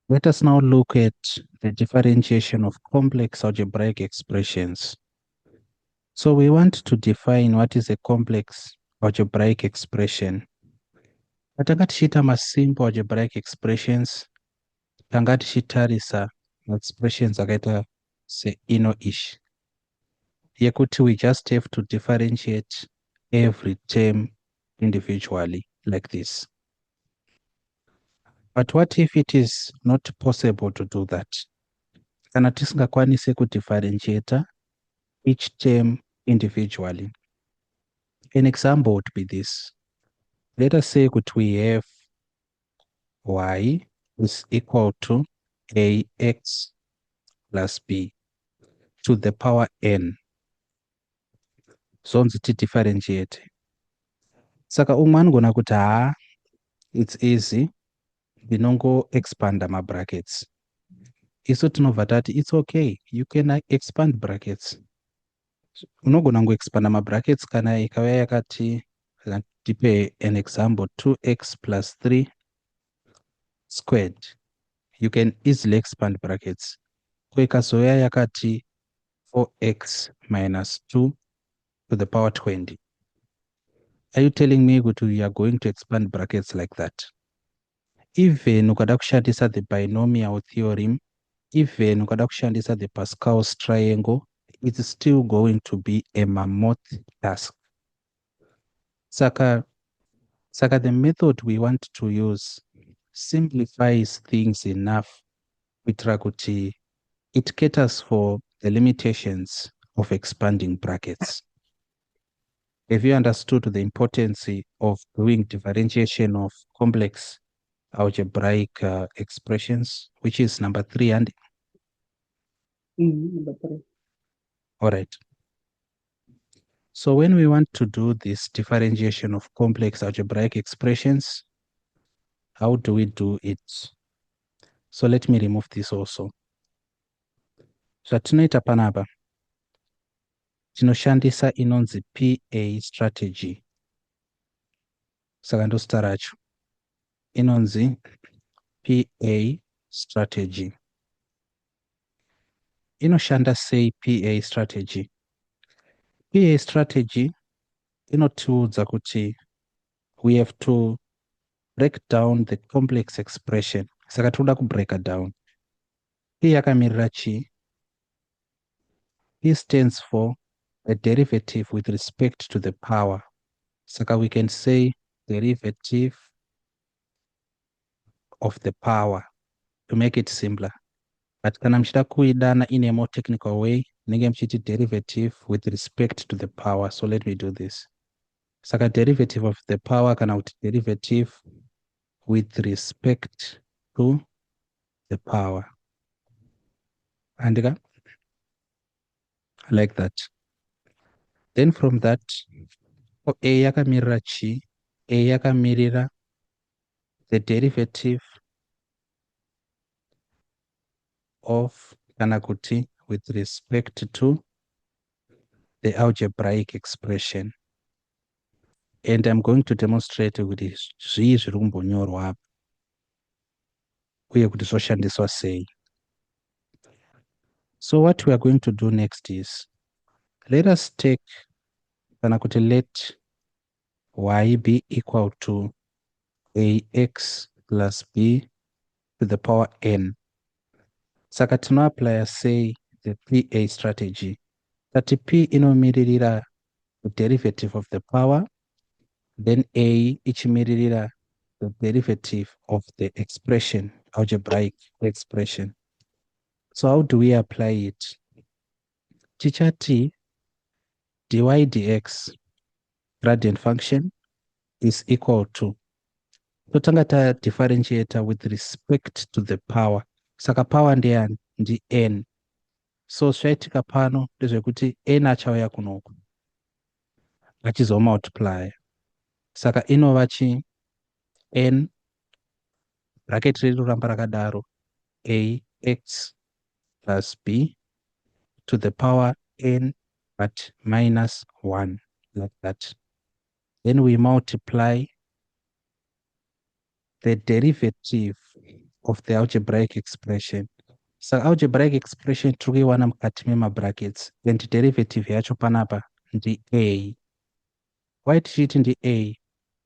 Let us now look at the differentiation of complex algebraic expressions. So we want to define what is a complex algebraic expression. Patanga tichiita simple algebraic expressions, tanga tichitarisa expressions akaita seino-ish. Yekuti we just have to differentiate every term individually like this. But what if it is not possible to do that? Kana tisingakwanise kudifferentiate each term individually. An example would be this. Let us say that we have y is equal to ax plus b to the power n. Zonzi tidifferentiate. Saka umwe anogona kuti it's easy, ndinongoexpanda mabrackets. Isu tinobva tati it's okay, you can expand brackets. Unogona kungoexpanda mabrackets kana ikauya yakati, tipe an example, 2x plus 3 squared. You can easily expand brackets. Ikazouya yakati 4x minus 2 to the power 20. Are you telling me that we are going to expand brackets like that? Even ukada kushandisa the binomial theorem, even ukada kushandisa the Pascal's triangle, it's still going to be a mammoth task. Saka the method we want to use simplifies things enough with kuti it caters for the limitations of expanding brackets. Have you understood the importance of doing differentiation of complex algebraic expressions, which is number 3, and Number 3. all right. So when we want to do this differentiation of complex algebraic expressions, how do we do it? So let me remove this also. Zvatinoita panapa tinoshandisa inonzi PA strategy. Saka ndozita racho inonzi PA strategy. Inoshanda sei PA strategy? PA strategy inotiudza kuti we have to break down the complex expression. Saka toda kubreaka down. P yakamirira chi? P stands for a derivative with respect to the power. Saka we can say derivative of the power to make it simpler. But kana mchida kuidana in a more technical way, nenge mchiti derivative with respect to the power. So let me do this. Saka derivative of the power kana kuti derivative with respect to the power. Andika? Like that. Then from that, A yakamirira chi? A yakamirira the derivative of kana kuti with respect to the algebraic expression. And I'm going to demonstrate kuti zvii zviri kumbonyorwa apa uye kuti zvoshandiswa sei. So what we are going to do next is, let us take kana kuti let y be equal to ax plus b to the power n. Saka tinoapply say the PA strategy. That P inomiririra the derivative of the power, then A ichimiririra the derivative of the expression, algebraic expression. So how do we apply it? Tichati dy dx gradient function is equal to, totanga ta differentiator with respect to the power. Saka power ndeyani? Ndi n. So zvaitika pano ndezvekuti n achauya kunoku achizomultiply. Saka inova chi? N bracket rinoramba rakadaro ax plus b to the power n but minus 1, like that. Then we multiply the derivative of the algebraic expression. Saka algebraic expression tiri kuiwana mukati memabrackets and derivative yacho panapa ndi a. Why tichiti ndi-a?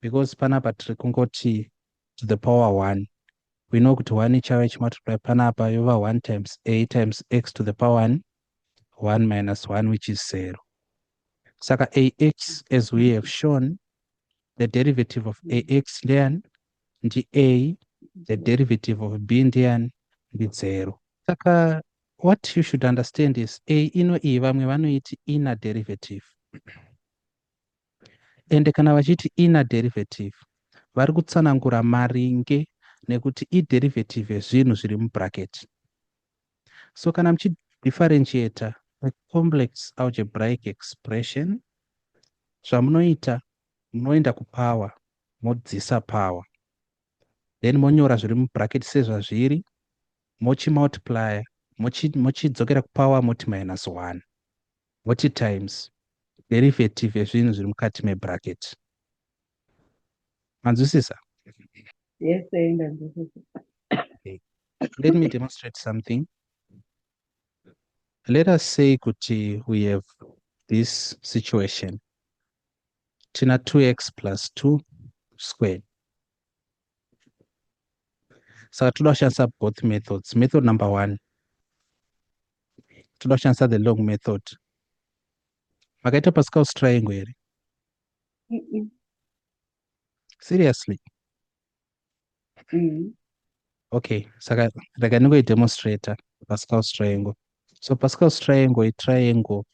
Because panapa tiri kungoti to the power 1. We know kuti 1 ichava ichimultiply panapa yova 1 times a times x to the power 1, 1 minus 1, which is 0. Saka ax, as we have shown, the derivative of ax ndiani ndi-a, the derivative of b ndiani ndi-0. Saka what you should understand is a ino iyi vamwe vanoiti inner derivative. Ende kana vachiti inner derivative vari kutsanangura maringe nekuti iderivative yezvinhu zviri mubracket. So kana muchidifferentiata a complex algebraic expression, zvamunoita munoenda kupower modzisa power, then monyora zviri mubracket sezvazviri, mochimultiply, mochidzokera kupower moti minus 1, moti times derivative yezvinhu zviri mukati mebracket. Manzwisisa? Yes, Okay. Let me demonstrate something. Let us say kuti we have this situation. Tina 2x plus 2 squared. So toda kushandisa both methods. Method number 1. Toda kushandisa the long method. Makaita Pascal's triangle here. Seriously? Okay, saka rekaningoi demonstrator Pascal's triangle. So Pascal's triangle is triangle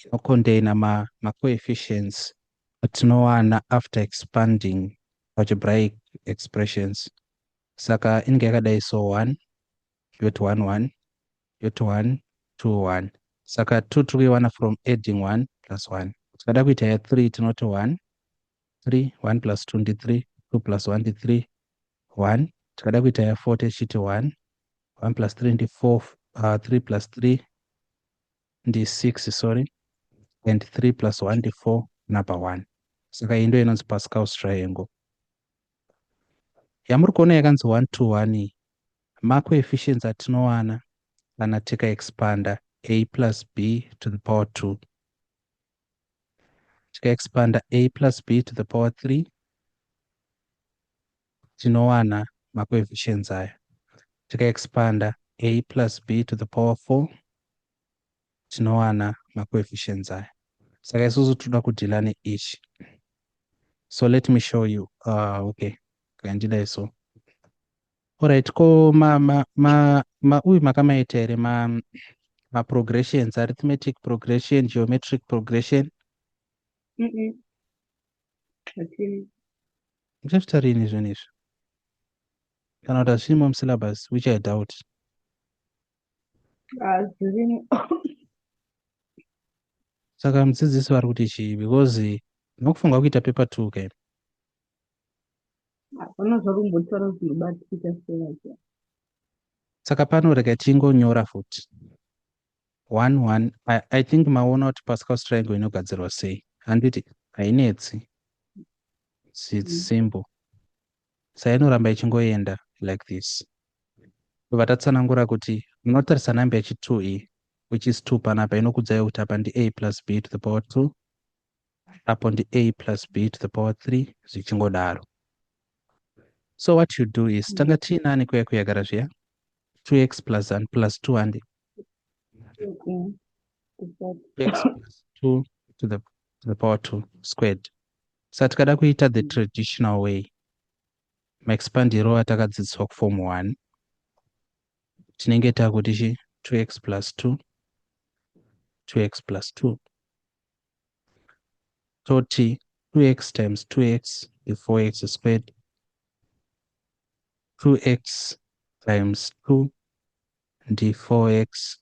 inocontaina ma coefficients atinowana after expanding algebraic expressions. Saka inge yakadai so 1 yoti 1 1 yoti 1 2 1. Saka 2 tikuiwana from adding 1 plus 1. Tikada kuita ya 3 tinoti 1 3 1 plus 2 ndi 3 2 plus 1 ndi 3 1. Tikada kuita ya 4 tichiti 1 1 plus 3 ndi 4 3 plus 3 ndi 6 sorry, and 3 plus 1 ndi 4 number 1. Saka iyi ndo inonzi Pascal's triangle. Yamuri kuona yakanzi 1 2 1 ma coefficients atinowana kana tika expanda a plus b to the power 2. Tika expanda a plus b to the power 3 tinowana ma coefficients aya. Tika expanda a plus b to the power 4 tinowana ma coefficients aya. Saka isusu toda kudhila ne-each. So let me show you. Okay, kaindida so. Alright, ko uyu makamaita here ma progressions, arithmetic progression, geometric progression. Muchafita rini zvinhu izvi? Kana kuti hazvirimo musyllabus, which I doubt. Saka mudzidzisi vari kuti chii? Because nokufunga kuita paper 2 kai. Saka pano rega tingonyora futi 1 1. I think maona kuti Pascal's triangle inogadzirwa sei. Handiti hainetsi. It's simple. Saka inoramba ichingoenda like this. Vatatsanangura kuti munotarisa namba yachi2 iyi, which is 2 panapa, inokudzai kuti apa ndi a plus b to the power 2, apo ndi a plus b to the power 3 zvichingodaro. So what you do is tanga tiinani kuya kuyagara zviya 2x plus 1 plus 2 and x plus 2 to the power 2 squared. Saka tikada kuita the traditional way, maexpandiro atakadzidziswa kuform 1, tinenge takuti 2x plus 2 2x plus 2 toti 2x times 2x is 4x squared, 2x times 2 ndi 4x,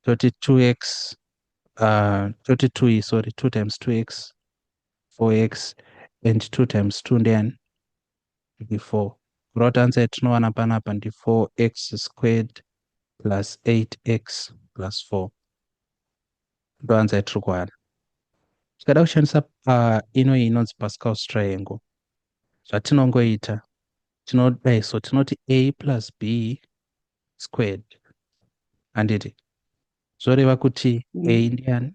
toti 2x toti 2 sorry 2 times 2x 4x and 2 times 2 then ndi 4. Right answer yatinowana panapa ndi 4x squared plus 8x plus 4. Ndo answer yatiri kuwana. Tikada kushandisa inonzi Pascal's triangle, zvatinongoita so tinoti a plus b squared handiti zvoreva kuti a ndiani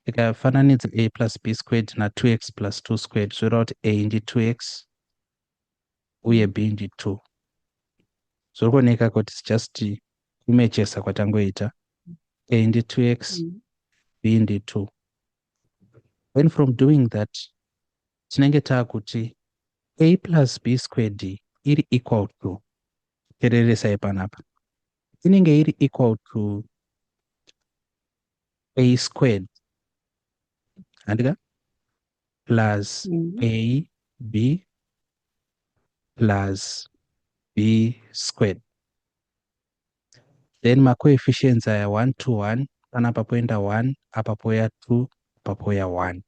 ikafananidza a plus b squared na2x plus 2 squared zvoreva kuti a ndi 2x uye b ndi 2 zviri kuoneka kuti it's just kumechesa kwatangoita a ndi 2x b ndi 2 when from doing that tinenge taakuti a plus b squared iri equal to tereresai panapa inenge iri equal to a squared handika plus a b plus b squared then macoefficients aya 1 to 1 panapa poenda 1 apa poya 2 apa poya 1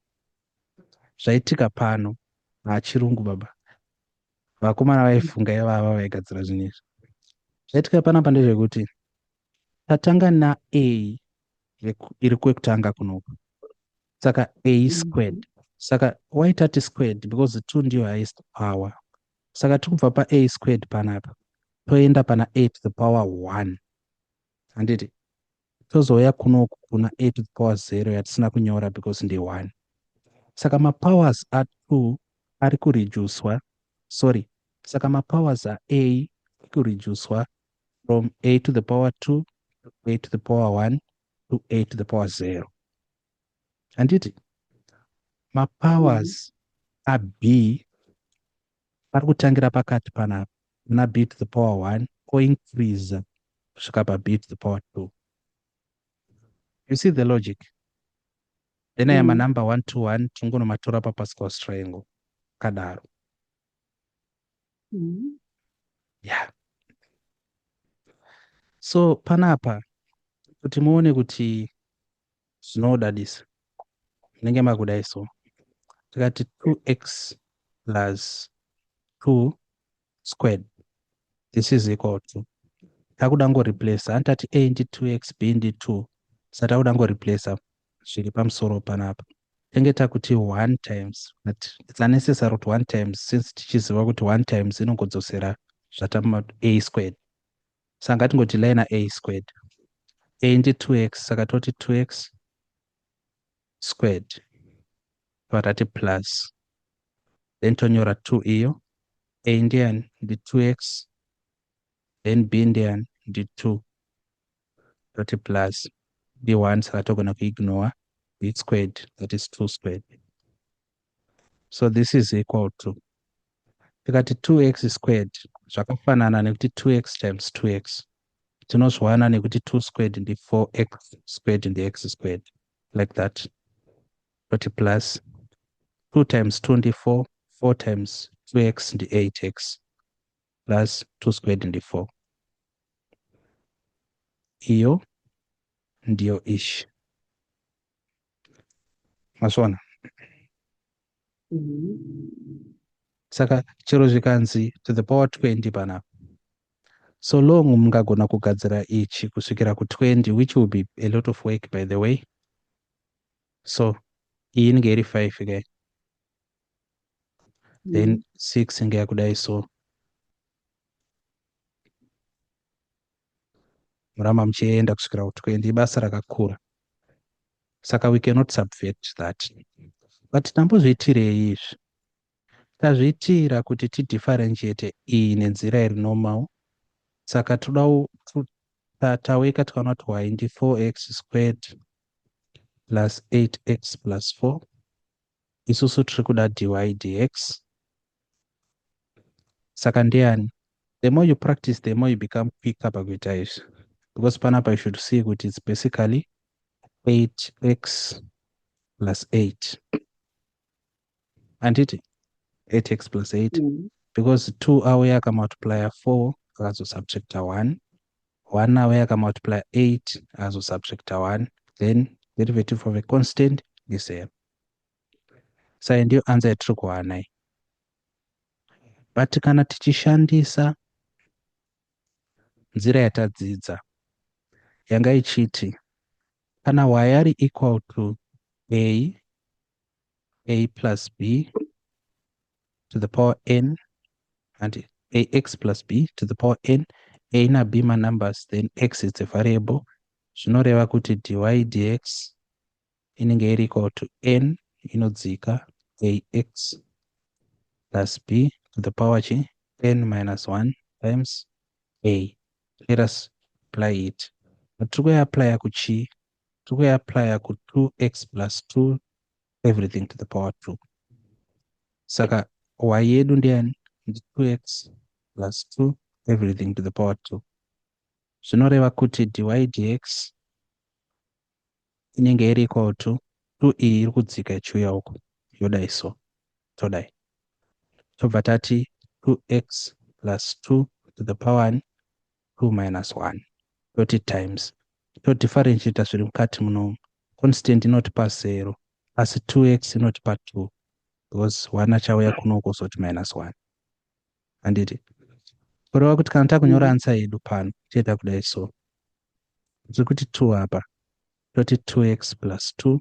zvaitika pano chirungu baba vakomana vaifunga ivava vaigadzira zvinhu izvi zvaitika panapa ndezvekuti tatanga na a iri kwekutanga kunoku saka a squared saka why tati squared because 2 ndiyo highest power saka tikubva pa a squared panapa toenda pana a to the power 1 handiti tozouya kunoku kuna a to the power 0 yatisina kunyora because ndi 1 saka mapowers a2 ari kureducwa saka mapowers a ari kureducwa from a to the power 2 to a to the power 1 to a to the power 0 handiti mapowers ab ari kutangira pakati panapa na b to the power 1 oincrease kusvika pa b to the power 2 you see the logic then aya manumber 1 to 1 tingonomatora pa Pascal's triangle kadaro yeah so panapa kuti muone kuti zvinodadisa munenge makudai so tikati 2x plus 2 squared this is equal to takuda ngoreplace handitati a ndi 2x b ndi 2 saka takuda ngoreplace zviri pamusoro panapa tenge takuti 1 times but it's unnecessary kuti 1 times since tichiziva kuti 1 times inongodzosera zvatama a squared saka ngatingoti line a squared a ndi 2x saka toti 2x squared vatati plus then tonyora 2 iyo a ndiani ndi 2x then b ndiani ndi 2 toti plus b1 saka togona kuignore b squared that is 2 squared so this is equal to tikati 2x squared zvakafanana nekuti 2x times 2x tinozwana nekuti 2 squared ndi 4x squared ndi x squared like that toti plus 2 times 2 ndi 4 4 times 2x ndi 8x plus 2 squared ndi 4 iyo ndiyo ishi masvona saka chero zvikanzi to the power 20 panapa so long mungagona kugadzira ichi kusvikira ku20 which will be a lot of work by the way so iyi inenge iri 5 kai then 6 inge yakudai so muramba muchienda kusvikira ku20 ibasa rakakura saka we cannot subvert that but tambozviitirei izvi tazviitira kuti tidifferentiate iyi nenzira iri normal saka toda taweka tikaona kuti y ndi 4x squared plus 8x plus 4 isusu tiri kuda dy dx saka ndiani the more you practice the more you become quicker pakuita izvi because panapa you should see kuti it's basically 8x plus 8 anditi 8x plus 8 because 2 awe yakamultiplya 4 akazosubtracta 1 1 awe yakamultiplya 8 akazosubtracta 1 then derivative of a constant is 0 saka ndiyo answer yatiri kuwana iyi but kana tichishandisa nzira yatadzidza yanga ichiti kana y ari equal to a plus b to the power n and ax plus b to the power n. A na b numbers, then x is a variable. Zvinoreva kuti dy dx inenge iri equal to n inodzika ax plus b to the power chi n minus 1 times a. Let us apply it. Tiri kuchi, tiri apply ku 2x plus 2 everything to the power 2. Saka y yedu ndiani 2x plus 2 everything to the power 2. Zvinoreva kuti dy dx inenge iri equal to 2 iyi iri kudzika ichiuya uko yodai so todai tobva tati 2x plus 2 to the power 2 minus 1 toti times todifferentiata zviri mukati munomu. Constant inotipa 0 asi 2x inotipa 2 because 1 achauya kunoko soti minus 1. Handiti kureva kuti kana takunyora answer yedu pano tiita kudai so tiri kuti 2 apa toti 2x plus 2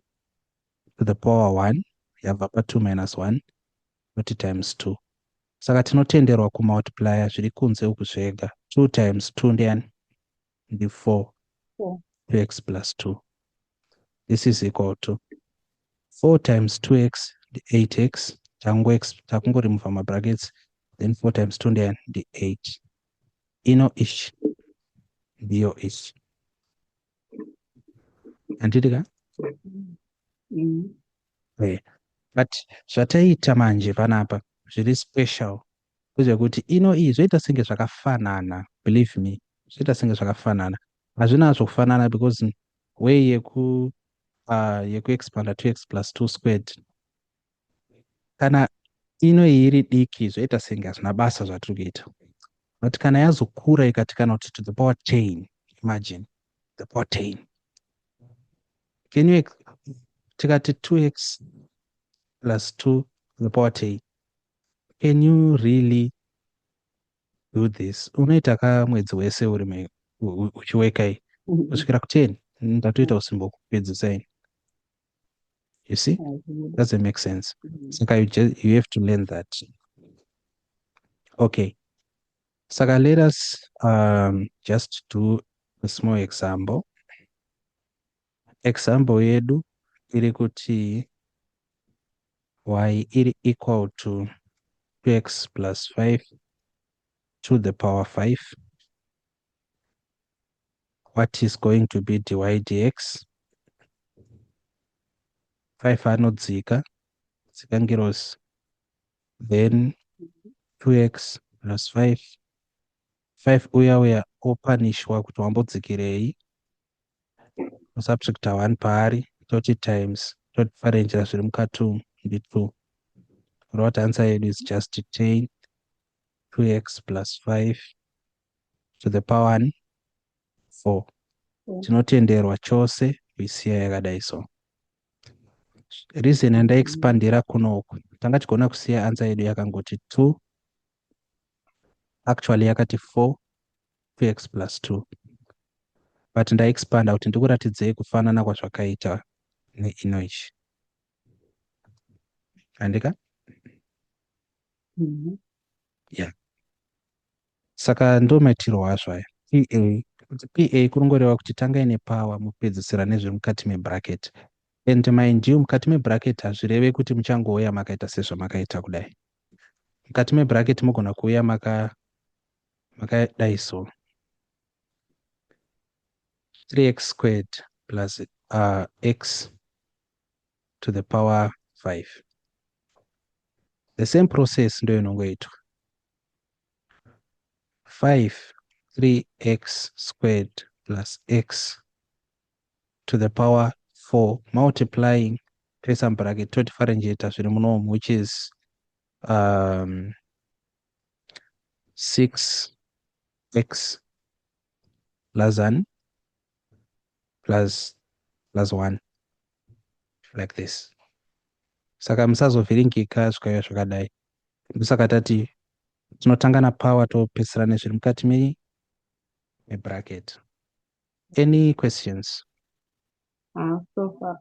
to the power 1 yabva pa 2 minus 1 toti times 2. Saka tinotenderwa kumultiplya zviri kunze uku zvega. 2 times 2 ndiani ndi 4 2x plus 2. This is equal to 4 times 2x ndi 8x takungoremova mabrackets, then 4 times 2 ndiani ndi 8. Ino ichi ndiyo ichi. Handiti ka? But zvataita manje panapa zviri special kuti ino iyi zvoita senge zvakafanana. Believe me, zvoita senge zvakafanana. Hazvina zvokufanana because way yeku expanda 2x plus 2 squared. Kana ino iyi iri diki zvoita senge hazvina basa zvatiri kuita. But kana yazokura ikati kana kuti to the power 10, imagine the power 10. Can you tikati 2x plus 2 to the power 10? Can you really do this? Unoita ka mwedzi wese uri uchiweka iyi kusvikira ku10 ndatoita usimbo kupedzisa ini. You see, doesn't make sense. Saka you have to learn that. Okay, saka let us just do a small example. Example yedu iri kuti y iri equal to 2x plus 5 to the power 5. What is going to be dy dx? 5 anodzika ngirozi, then 2x plus 5 uya opanishwa kuti wambodzikirei, subtracta 1 paari toti times todifferentiata zviri mukati ndi 2. What answer yedu is just 10 2x plus 5 to the power 4. Tinotenderwa chose kuisiya yakadai so. Reason yandaexpandira kunoku tanga tigona kusiya answer yedu yakangoti 2, actually yakati 4 2x plus 2, but ndaexpanda kuti ndikuratidzei kufanana kwazvakaita neino ichi. Andika? Yeah. Saka ndo maitiro wazvo aya. PA kurongoreva kuti tanga ine power mupedzisira nezviri mukati mebracket. And mind you, mukati mebracket hazvireve kuti muchangouya makaita sezvamakaita kudai. Mukati mebracket mugona kuuya makadai so 3x squared plus x to the power 5. The same process ndo inongoitwa 3x squared plus x to the power 4 multiplying pesa bracket to differentiate zviri munomu, which is 6x plus 1 like this. Saka musazovhiringika zvikauya zvakadai. Saka tati tinotanga napower topesera nezviri mukati mebracket. Any questions? So far.